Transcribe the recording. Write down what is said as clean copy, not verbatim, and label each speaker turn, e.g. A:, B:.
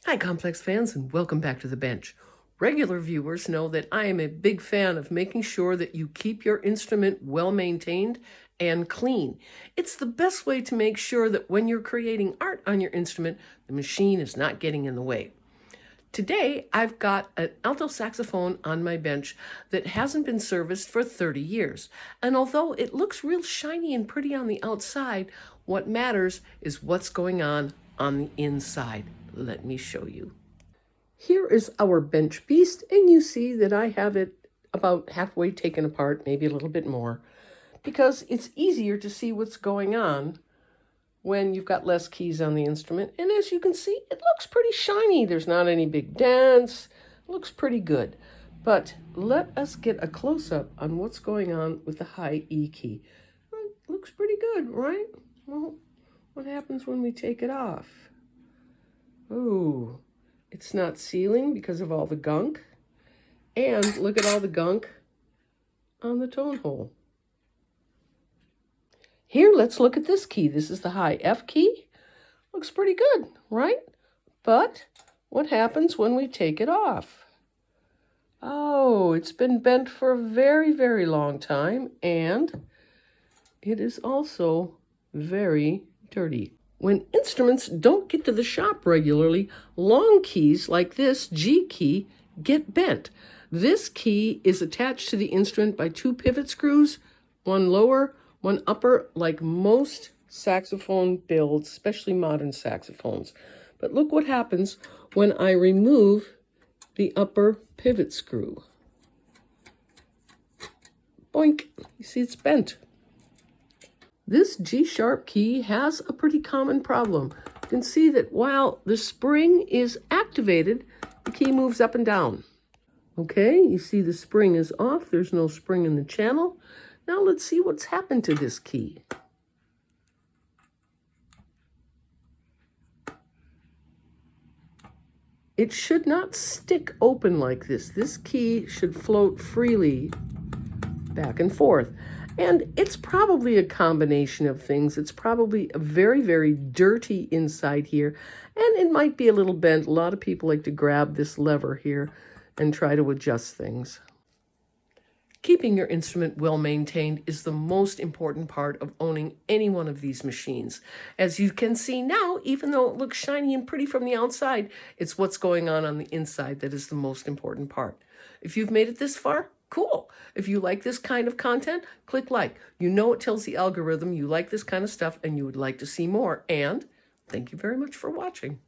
A: Hi, Complex fans, and welcome back to the bench. Regular viewers know that I am a big fan of making sure that you keep your instrument well maintained and clean. It's the best way to make sure that when you're creating art on your instrument, the machine is not getting in the way. Today, I've got an alto saxophone on my bench that hasn't been serviced for 30 years. And although it looks real shiny and pretty on the outside, what matters is what's going on the inside. Let me show you. Here is our bench beast, and you see that I have it about halfway taken apart, maybe a little bit more, because it's easier to see what's going on when you've got less keys on the instrument. And as you can see, it looks pretty shiny. There's not any big dents. It looks pretty good. But let us get a close-up on what's going on with the high E key. Well, it looks pretty good, right? Well, what happens when we take it off? Oh, it's not sealing because of all the gunk. And look at all the gunk on the tone hole. Here, let's look at this key. This is the high F key. Looks pretty good, right? But what happens when we take it off? Oh, it's been bent for a very, very long time, and it is also very dirty. When instruments don't get to the shop regularly, long keys like this G key get bent. This key is attached to the instrument by two pivot screws, one lower, one upper, like most saxophone builds, especially modern saxophones. But look what happens when I remove the upper pivot screw. Boink, you see it's bent. This G-sharp key has a pretty common problem. You can see that while the spring is activated, the key moves up and down. Okay, you see the spring is off. There's no spring in the channel. Now let's see what's happened to this key. It should not stick open like this. This key should float freely back and forth. And it's probably a combination of things. It's probably a very, very dirty inside here. And it might be a little bent. A lot of people like to grab this lever here and try to adjust things. Keeping your instrument well maintained is the most important part of owning any one of these machines. As you can see now, even though it looks shiny and pretty from the outside, it's what's going on the inside that is the most important part. If you've made it this far, cool. If you like this kind of content, click like. You know it tells the algorithm you like this kind of stuff and you would like to see more. And thank you very much for watching.